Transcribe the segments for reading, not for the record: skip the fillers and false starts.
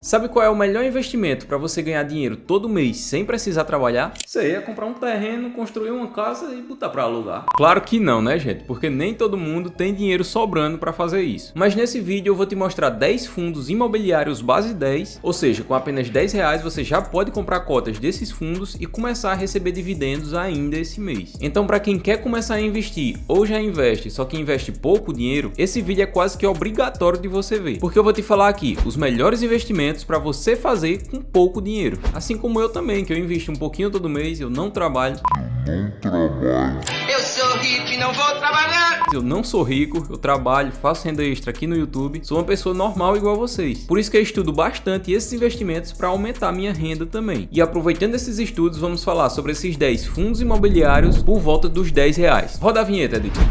Sabe qual é o melhor investimento para você ganhar dinheiro todo mês sem precisar trabalhar? Você ia comprar um terreno, construir uma casa e botar para alugar. Claro que não, né, gente? Porque nem todo mundo tem dinheiro sobrando para fazer isso. Mas nesse vídeo eu vou te mostrar 10 fundos imobiliários base 10, ou seja, com apenas R$10 você já pode comprar cotas desses fundos e começar a receber dividendos ainda esse mês. Então, para quem quer começar a investir ou já investe, só que investe pouco dinheiro, esse vídeo é quase que obrigatório de você ver, porque eu vou te falar aqui os melhores investimentos para você fazer com pouco dinheiro. Assim como eu também, que eu invisto um pouquinho todo mês, eu não trabalho. Eu sou rico e não vou trabalhar. Eu não sou rico, eu trabalho, faço renda extra aqui no YouTube, sou uma pessoa normal igual a vocês. Por isso que eu estudo bastante esses investimentos para aumentar minha renda também. E aproveitando esses estudos, vamos falar sobre esses 10 fundos imobiliários por volta dos R$10. Roda a vinheta, editor.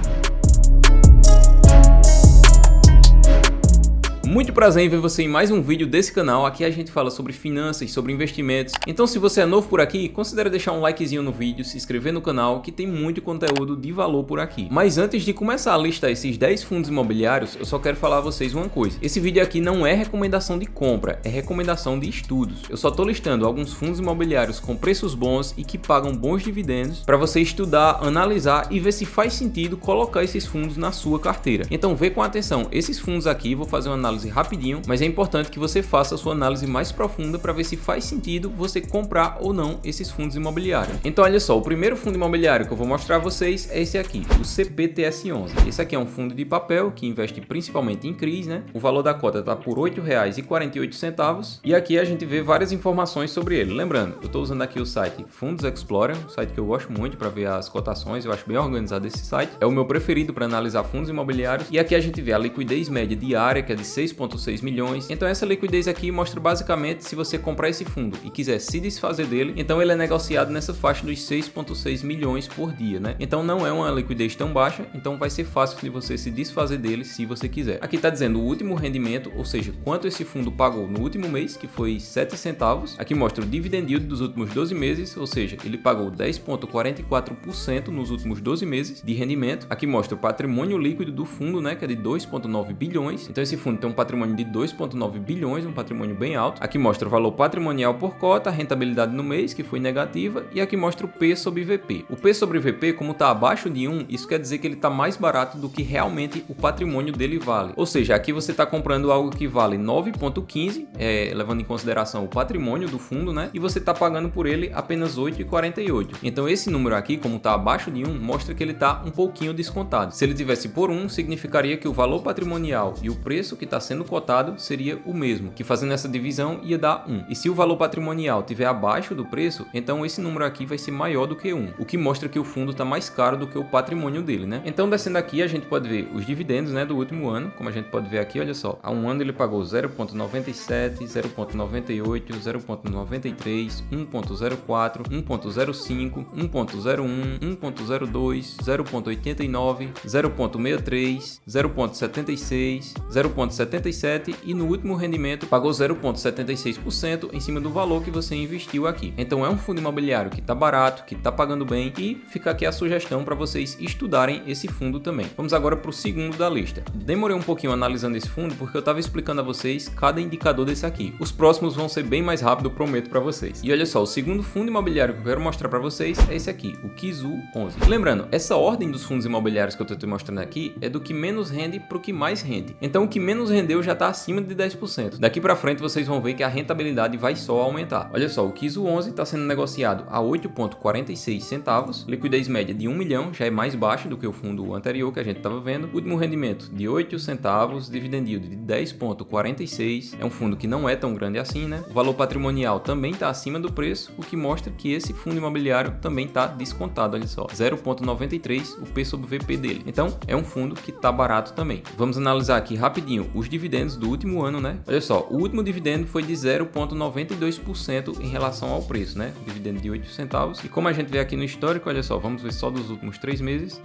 Muito prazer em ver você em mais um vídeo desse canal. Aqui a gente fala sobre finanças, sobre investimentos. Então, se você é novo por aqui, considere deixar um likezinho no vídeo, se inscrever no canal, que tem muito conteúdo de valor por aqui. Mas antes de começar a listar esses 10 fundos imobiliários, eu só quero falar a vocês uma coisa. Esse vídeo aqui não é recomendação de compra, é recomendação de estudos. Eu só tô listando alguns fundos imobiliários com preços bons e que pagam bons dividendos para você estudar, analisar e ver se faz sentido colocar esses fundos na sua carteira. Então, vê com atenção esses fundos aqui, vou fazer uma análise rapidinho, mas é importante que você faça a sua análise mais profunda para ver se faz sentido você comprar ou não esses fundos imobiliários. Então olha só, o primeiro fundo imobiliário que eu vou mostrar a vocês é esse aqui, o CPTS11. Esse aqui é um fundo de papel que investe principalmente em CRIs, né? O valor da cota está por R$ 8,48 e aqui a gente vê várias informações sobre ele. Lembrando, eu estou usando aqui o site Fundos Explorer, um site que eu gosto muito para ver as cotações, eu acho bem organizado esse site. É o meu preferido para analisar fundos imobiliários e aqui a gente vê a liquidez média diária, que é de 6,6 milhões. Então essa liquidez aqui mostra basicamente se você comprar esse fundo e quiser se desfazer dele, então ele é negociado nessa faixa dos 6,6 milhões por dia, né? Então não é uma liquidez tão baixa, então vai ser fácil de você se desfazer dele se você quiser. Aqui tá dizendo o último rendimento, ou seja, quanto esse fundo pagou no último mês, que foi 7 centavos. Aqui mostra o dividend yield dos últimos 12 meses, ou seja, ele pagou 10,44% nos últimos 12 meses de rendimento. Aqui mostra o patrimônio líquido do fundo, né, que é de 2,9 bilhões. Então esse fundo tem um patrimônio de 2,9 bilhões, um patrimônio bem alto. Aqui mostra o valor patrimonial por cota, a rentabilidade no mês, que foi negativa, e aqui mostra o P sobre VP. O P sobre VP, como está abaixo de 1, isso quer dizer que ele está mais barato do que realmente o patrimônio dele vale. Ou seja, aqui você está comprando algo que vale 9,15, levando em consideração o patrimônio do fundo, né? E você está pagando por ele apenas 8,48. Então esse número aqui, como está abaixo de 1, mostra que ele está um pouquinho descontado. Se ele tivesse por 1, significaria que o valor patrimonial e o preço que está sendo cotado seria o mesmo, que fazendo essa divisão ia dar 1. E se o valor patrimonial estiver abaixo do preço, então esse número aqui vai ser maior do que 1, o que mostra que o fundo está mais caro do que o patrimônio dele, né? Então descendo aqui a gente pode ver os dividendos, né, do último ano, como a gente pode ver aqui, olha só, há um ano ele pagou 0,97, 0,98, 0,93, 1,04, 1,05, 1,01, 1,02, 0,89, 0,63, 0,76, 0,77 e no último rendimento pagou 0,76% em cima do valor que você investiu aqui. Então é um fundo imobiliário que está barato, que está pagando bem e fica aqui a sugestão para vocês estudarem esse fundo também. Vamos agora para o segundo da lista. Demorei um pouquinho analisando esse fundo porque eu estava explicando a vocês cada indicador desse aqui. Os próximos vão ser bem mais rápido, prometo para vocês. E olha só, o segundo fundo imobiliário que eu quero mostrar para vocês é esse aqui, o KIZU11. Lembrando, essa ordem dos fundos imobiliários que eu estou te mostrando aqui é do que menos rende para o que mais rende. Então o que menos rendeu já está acima de 10%. Daqui para frente vocês vão ver que a rentabilidade vai só aumentar. Olha só, o KIZU11 está sendo negociado a 8,46 centavos, liquidez média de 1 milhão, já é mais baixa do que o fundo anterior que a gente estava vendo. Último rendimento de 8 centavos, dividend yield de 10,46. É um fundo que não é tão grande assim, né? O valor patrimonial também está acima do preço, o que mostra que esse fundo imobiliário também está descontado, olha só, 0,93 o P sobre VP dele. Então é um fundo que está barato também. Vamos analisar aqui rapidinho os dividendos do último ano, né? Olha só, o último dividendo foi de 0,92% em relação ao preço, né? Dividendo de 8 centavos. E como a gente vê aqui no histórico, olha só, vamos ver só dos últimos 3 meses,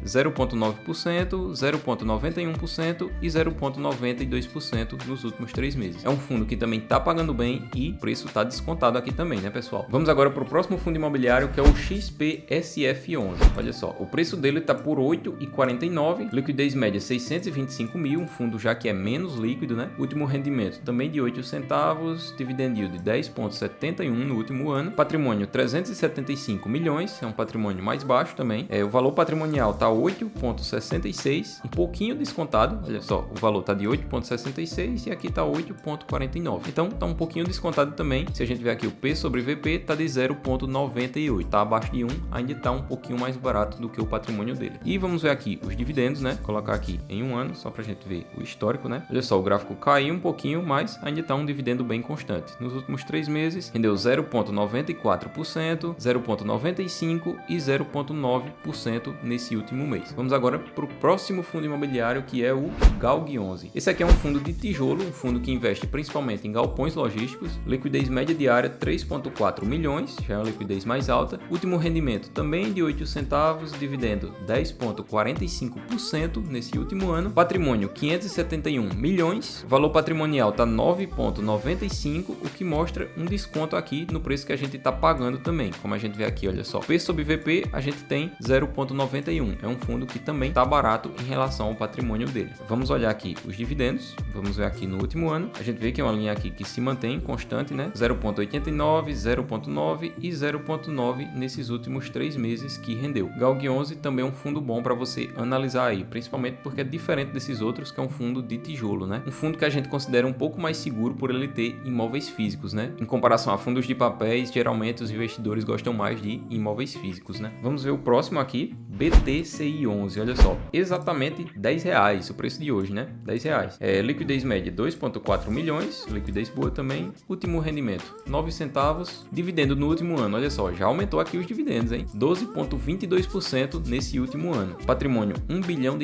0,9%, 0,91% e 0,92% nos últimos 3 meses. É um fundo que também está pagando bem e o preço está descontado aqui também, né, pessoal? Vamos agora para o próximo fundo imobiliário, que é o XPSF11. Olha só, o preço dele está por 8,49, liquidez média 625 mil, um fundo já que é menos líquido, né? Último rendimento também de 8 centavos, dividend yield 10,71 no último ano, patrimônio 375 milhões, é um patrimônio mais baixo também. O valor patrimonial tá 8,66, um pouquinho descontado, olha só, o valor tá de 8,66 e aqui tá 8,49. Então tá um pouquinho descontado também. Se a gente ver aqui o P sobre VP tá de 0,98, tá abaixo de 1, ainda tá um pouquinho mais barato do que o patrimônio dele. E vamos ver aqui os dividendos, né? Colocar aqui em um ano, só pra gente ver o histórico, né? Olha só, o gráfico caiu um pouquinho, mas ainda tá um dividendo bem constante. Nos últimos 3 meses, rendeu 0,94%, 0,95% e 0,9% nesse último mês. Vamos agora para o próximo fundo imobiliário, que é o GALG11. Esse aqui é um fundo de tijolo, um fundo que investe principalmente em galpões logísticos, liquidez média diária 3,4 milhões, já é uma liquidez mais alta, último rendimento também de 8 centavos, dividendo 10,45% nesse último ano, patrimônio 571 milhões, valor patrimonial está 9,95, o que mostra um desconto aqui no preço que a gente está pagando também, como a gente vê aqui, olha só, P sobre VP a gente tem 0,91, é um fundo que também está barato em relação ao patrimônio dele. Vamos olhar aqui os dividendos, vamos ver aqui no último ano, a gente vê que é uma linha aqui que se mantém constante, né? 0,89, 0,9 e 0,9 nesses últimos 3 meses que rendeu. GALG11 também é um fundo bom para você analisar aí, principalmente porque é diferente desses outros, que é um fundo de tijolo, né? Um fundo que a gente considera um pouco mais seguro por ele ter imóveis físicos, né? Em comparação a fundos de papéis, geralmente os investidores gostam mais de imóveis físicos, né? Vamos ver o próximo aqui, BTCI11, olha só, exatamente R$10 o preço de hoje, né? R$10. Liquidez média 2,4 milhões, liquidez boa também, último rendimento 9 centavos, dividendo no último ano, olha só, já aumentou aqui os dividendos, hein? 12,22% nesse último ano. Patrimônio R$1 bilhão,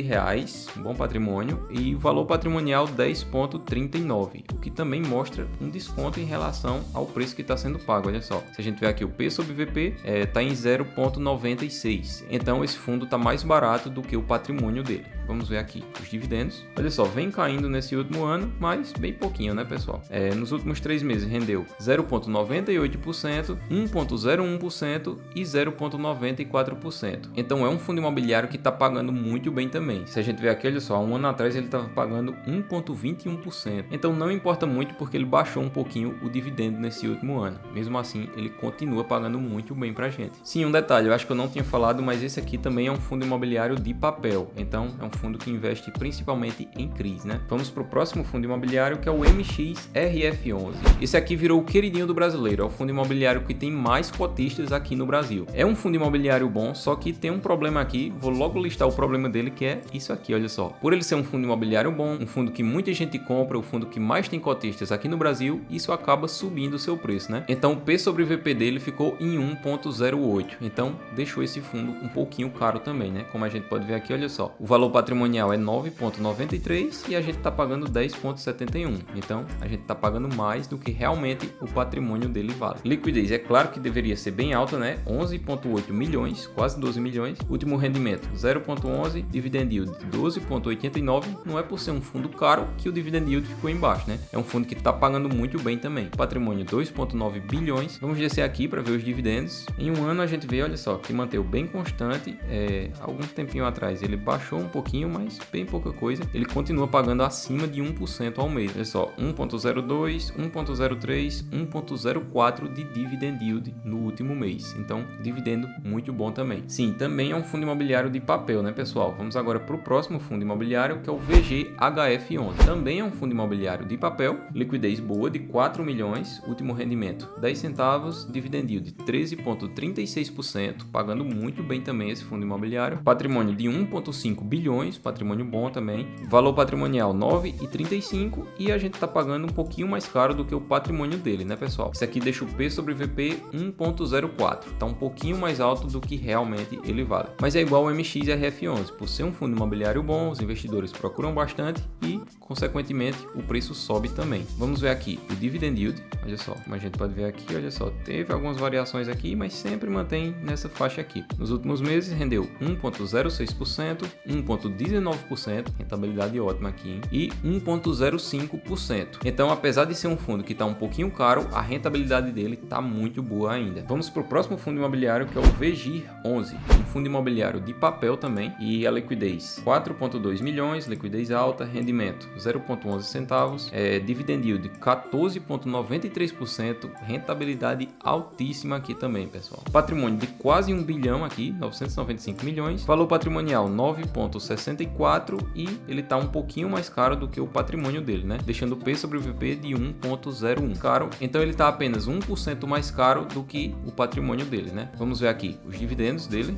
um bom patrimônio, e valor patrimonial 10,39, o que também mostra um desconto em relação ao preço que está sendo pago, olha só. Se a gente ver aqui o P sobre VP, está em 0,96, então esse fundo está mais barato do que o patrimônio dele. Vamos ver aqui os dividendos. Olha só, vem caindo nesse último ano, mas bem pouquinho, né, pessoal? Nos últimos 3 meses rendeu 0,98%, 1,01% e 0,94%. Então é um fundo imobiliário que está pagando muito bem também. Se a gente ver aqui, olha só, um ano atrás ele estava pagando 1,21%. Então não importa muito porque ele baixou um pouquinho o dividendo nesse último ano. Mesmo assim, ele continua pagando muito bem pra gente. Sim, um detalhe, eu acho que eu não tinha falado, mas esse aqui também é um fundo imobiliário de papel. Então é um fundo que investe principalmente em CRIs, né? Vamos para o próximo fundo imobiliário, que é o MXRF11. Esse aqui virou o queridinho do brasileiro, é o fundo imobiliário que tem mais cotistas aqui no Brasil. É um fundo imobiliário bom, só que tem um problema aqui, vou logo listar o problema dele, que é isso aqui, olha só. Por ele ser um fundo imobiliário bom, um fundo que muita gente compra, o fundo que mais tem cotistas aqui no Brasil, isso acaba subindo o seu preço, né? Então o P sobre VP dele ficou em 1,08, então deixou esse fundo um pouquinho caro também, né? Como a gente pode ver aqui, olha só, o valor patrimonial é 9,93 e a gente está pagando 10,71. Então a gente está pagando mais do que realmente o patrimônio dele vale. Liquidez é claro que deveria ser bem alta, né? 11,8 milhões, quase 12 milhões. Último rendimento 0,11, dividend yield 12,89. Não é por ser um fundo caro que o dividend yield ficou embaixo, né? É um fundo que está pagando muito bem também. Patrimônio 2,9 bilhões. Vamos descer aqui para ver os dividendos. Em um ano a gente vê, olha só, que manteve bem constante. Algum tempinho atrás ele baixou um pouquinho, mas bem pouca coisa. Ele continua pagando acima de 1% ao mês. Olha só, 1,02, 1,03, 1,04 de dividend yield no último mês. Então, dividendo muito bom também. Sim, também é um fundo imobiliário de papel, né, pessoal? Vamos agora para o próximo fundo imobiliário, que é o VGHF11. Também é um fundo imobiliário de papel, liquidez boa de 4 milhões, último rendimento 10 centavos, dividend yield 13,36%, pagando muito bem também esse fundo imobiliário. Patrimônio de 1,5 bilhões, patrimônio bom também. Valor patrimonial 9,35 e a gente tá pagando um pouquinho mais caro do que o patrimônio dele, né, pessoal? Isso aqui deixa o P sobre VP 1,04, tá um pouquinho mais alto do que realmente ele vale. Mas é igual ao MXRF11, por ser um fundo imobiliário bom, os investidores procuram bastante e, consequentemente, o preço sobe também. Vamos ver aqui o dividend yield, Olha só, como a gente pode ver aqui, olha só, teve algumas variações aqui, mas sempre mantém nessa faixa aqui. Nos últimos meses rendeu 1,06%, 1,19%, rentabilidade ótima aqui, hein? E 1,05%. Então, apesar de ser um fundo que está um pouquinho caro, a rentabilidade dele está muito boa ainda. Vamos para o próximo fundo imobiliário, que é o VGIR11, um fundo imobiliário de papel também, e a liquidez 4,2 milhões, liquidez alta, rendimento 0,11 centavos, dividend yield 14,93%, rentabilidade altíssima aqui também, pessoal. Patrimônio de quase 1 bilhão aqui, 995 milhões, valor patrimonial 9,64 e ele está um pouquinho mais caro do que o patrimônio dele, né? Deixando o P sobre VP de 1,01. Caro, então ele está apenas 1% mais caro do que o patrimônio dele, né? Vamos ver aqui os dividendos dele,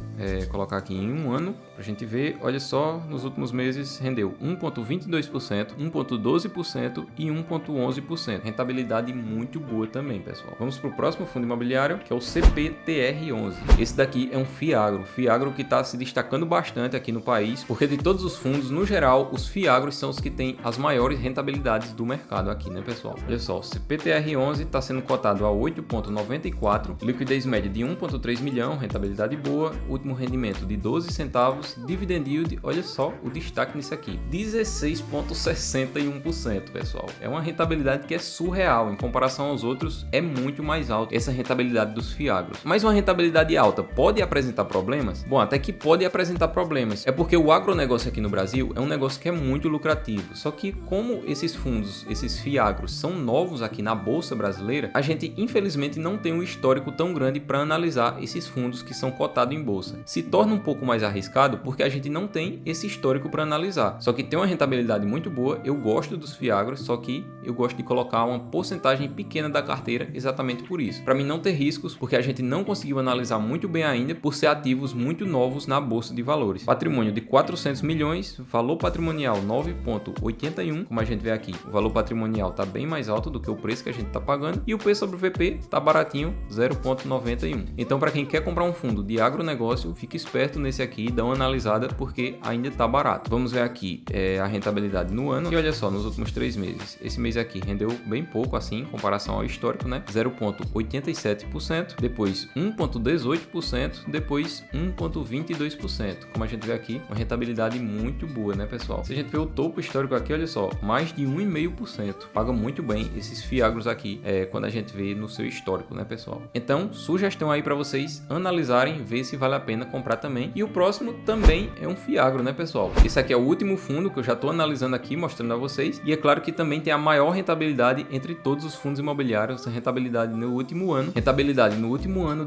colocar aqui em um ano pra gente ver. Olha só, nos últimos meses rendeu 1,22%, 1,12% e 1,11%. Rentabilidade muito boa também, pessoal. Vamos para o próximo fundo imobiliário, que é o CPTR11. Esse daqui é um FIAGRO que está se destacando bastante aqui no país, porque de todos os fundos, no geral, os FIAGROs são os que têm as maiores rentabilidades do mercado aqui, né, pessoal? Olha só, o CPTR11 está sendo cotado a 8,94, liquidez média de 1,3 milhão, rentabilidade boa, último rendimento de 12 centavos, dividend yield, olha só o destaque nisso aqui, 16,61%, pessoal. É uma rentabilidade que é surreal, em comparação aos outros, é muito mais alta essa rentabilidade dos FIAGROs. Mas uma rentabilidade alta pode apresentar problemas? Bom, até que pode apresentar problemas. É porque o agronegócio aqui no Brasil é um negócio que é muito lucrativo. Só que como esses fundos, esses FIAGROs são novos aqui na Bolsa Brasileira, a gente infelizmente não tem um histórico tão grande para analisar esses fundos que são cotados em bolsa. Se torna um pouco mais arriscado porque a gente não tem esse histórico para analisar. Só que tem uma rentabilidade muito boa. Eu gosto dos FIAGROs, só que eu gosto de colocar uma porcentagem pequena da carteira exatamente por isso. Para mim não ter riscos, porque a gente não conseguiu analisar muito bem ainda por ser ativos muito novos na Bolsa de Valores. Patrimônio de 400 milhões, valor patrimonial 9,81, como a gente vê aqui. O valor patrimonial está bem mais alto do que o preço que a gente está pagando e o P sobre VP está baratinho, 0,91. Então, para quem quer comprar um fundo de agronegócio, fique esperto nesse aqui e dá uma analisada porque ainda está barato. Vamos ver aqui a rentabilidade no ano e olha só, nos últimos 3 meses. Esse mês aqui rendeu bem pouco assim, em comparação ao histórico, né? 0,87%, depois 1,18%, depois 1,22%. Como a gente vê aqui, uma rentabilidade muito boa, né, pessoal? Se a gente vê o topo histórico aqui, olha só, mais de 1,5%. Paga muito bem esses FIAGROs aqui, quando a gente vê no seu histórico, né, pessoal? Então, sugestão aí para vocês analisarem, ver se vale a pena comprar também. E o próximo também é um FIAGRO, né, pessoal? Esse aqui é o último fundo que eu já estou analisando aqui, mostrando a vocês. E é claro que também tem a maior rentabilidade entre todos os fundos imobiliários, a rentabilidade no último ano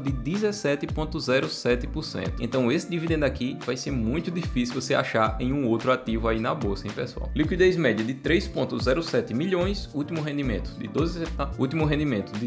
de 17,07%. Então esse dividendo aqui vai ser muito difícil você achar em um outro ativo aí na bolsa, hein, pessoal? Liquidez média de 3,07 milhões, último rendimento de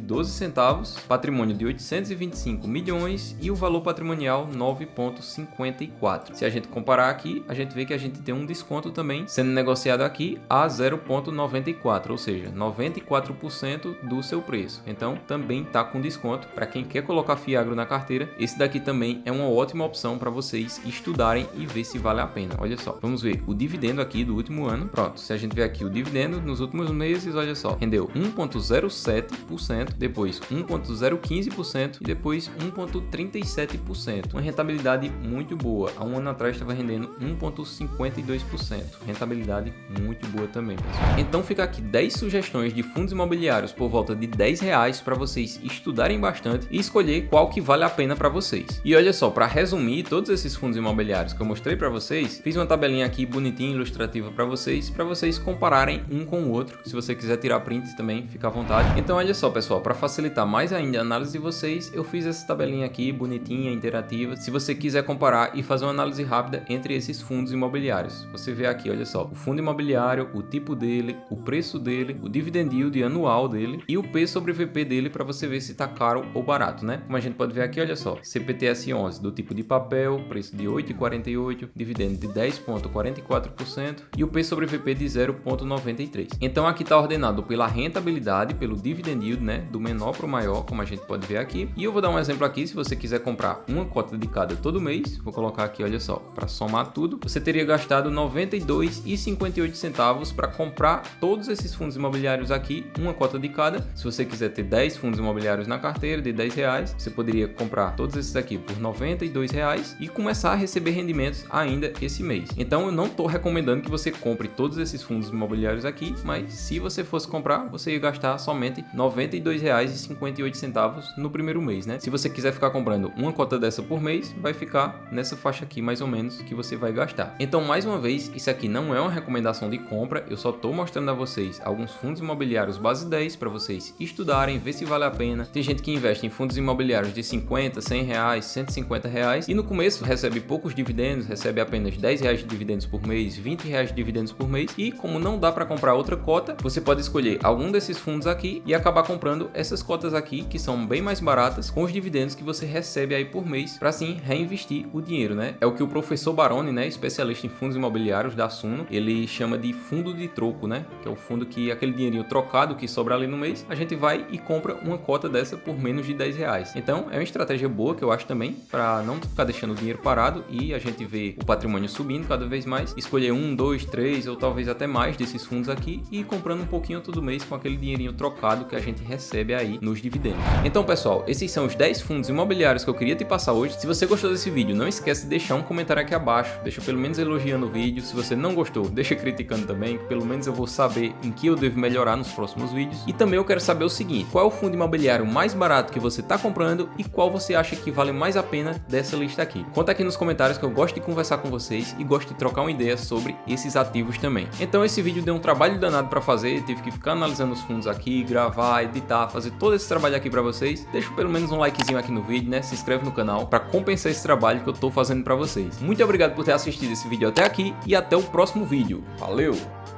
12 centavos, patrimônio de 825 milhões e o valor patrimonial 9,54. Se a gente comparar aqui, a gente vê que a gente tem um desconto também sendo negociado aqui a 0,94, ou seja, 94% do seu preço. Então também tá com desconto para quem quer colocar FIAGRO na carteira. Esse daqui também é uma ótima opção para vocês estudarem e ver se vale a pena. Olha só, vamos ver o dividendo aqui do último ano. Pronto, se a gente ver aqui o dividendo nos últimos meses, olha só, rendeu 1,07%, depois 1,015% e depois 1,37%. Uma rentabilidade muito boa. Há um ano atrás estava rendendo 1,52%. Rentabilidade muito boa também, pessoal. Então fica aqui 10 sugestões de fundos imobiliários por volta de R$10 para vocês estudarem bastante e escolher qual que vale a pena para vocês. E olha só, para resumir todos esses fundos imobiliários que eu mostrei para vocês, fiz uma tabelinha aqui bonitinha, ilustrativa para vocês compararem um com o outro. Se você quiser tirar prints também, fica à vontade. Então olha só, pessoal, para facilitar mais ainda a análise de vocês, eu fiz essa tabelinha aqui bonitinha, interativa. Se você quiser comparar e fazer uma análise rápida entre esses fundos imobiliários, você vê aqui, olha só, o fundo imobiliário, o tipo dele, o preço dele, o dividend yield anual dele e o P sobre VP dele para você ver se tá caro ou barato, né? Como a gente pode ver aqui, olha só, CPTS11 do tipo de papel, preço de 8,48, dividendo de 10,44% e o P sobre VP de 0,93. Então aqui tá ordenado pela rentabilidade, pelo dividend yield, né? Do menor para o maior, como a gente pode ver aqui. E eu vou dar um exemplo aqui, se você quiser comprar uma cota de cada todo mês, vou colocar aqui, olha olha só, para somar tudo, você teria gastado R$ 92,58 para comprar todos esses fundos imobiliários aqui, uma cota de cada. Se você quiser ter 10 fundos imobiliários na carteira de R$10, você poderia comprar todos esses aqui por R$ 92 e começar a receber rendimentos ainda esse mês. Então eu não estou recomendando que você compre todos esses fundos imobiliários aqui, mas se você fosse comprar, você ia gastar somente R$ 92,58 no primeiro mês, né? Se você quiser ficar comprando uma cota dessa por mês, vai ficar nessa faixa aqui mais ou menos que você vai gastar. Então, mais uma vez, isso aqui não é uma recomendação de compra, eu só estou mostrando a vocês alguns fundos imobiliários base 10 para vocês estudarem, ver se vale a pena. Tem gente que investe em fundos imobiliários de 50, 100 reais, 150 reais e no começo recebe poucos dividendos, recebe apenas 10 reais de dividendos por mês, 20 reais de dividendos por mês e como não dá para comprar outra cota, você pode escolher algum desses fundos aqui e acabar comprando essas cotas aqui que são bem mais baratas com os dividendos que você recebe aí por mês para assim reinvestir o dinheiro, né? É o que o professor Baroni, né, especialista em fundos imobiliários da Suno, ele chama de fundo de troco, né? Que é o fundo que aquele dinheirinho trocado que sobra ali no mês, a gente vai e compra uma cota dessa por menos de 10 reais. Então é uma estratégia boa que eu acho também para não ficar deixando o dinheiro parado e a gente ver o patrimônio subindo cada vez mais, escolher 1, 2, 3 ou talvez até mais desses fundos aqui e ir comprando um pouquinho todo mês com aquele dinheirinho trocado que a gente recebe aí nos dividendos. Então pessoal, esses são os 10 fundos imobiliários que eu queria te passar hoje. Se você gostou desse vídeo, não esquece de deixar um comentário aqui abaixo, deixa pelo menos elogiando o vídeo. Se você não gostou, deixa criticando também, que pelo menos eu vou saber em que eu devo melhorar nos próximos vídeos. E também eu quero saber o seguinte, qual é o fundo imobiliário mais barato que você está comprando e qual você acha que vale mais a pena dessa lista aqui. Conta aqui nos comentários que eu gosto de conversar com vocês e gosto de trocar uma ideia sobre esses ativos também. Então esse vídeo deu um trabalho danado para fazer, tive que ficar analisando os fundos aqui, gravar, editar, fazer todo esse trabalho aqui para vocês. Deixa pelo menos um likezinho aqui no vídeo, né? Se inscreve no canal para compensar esse trabalho que eu tô fazendo para vocês. Muito obrigado por ter assistido esse vídeo até aqui e até o próximo vídeo. Valeu!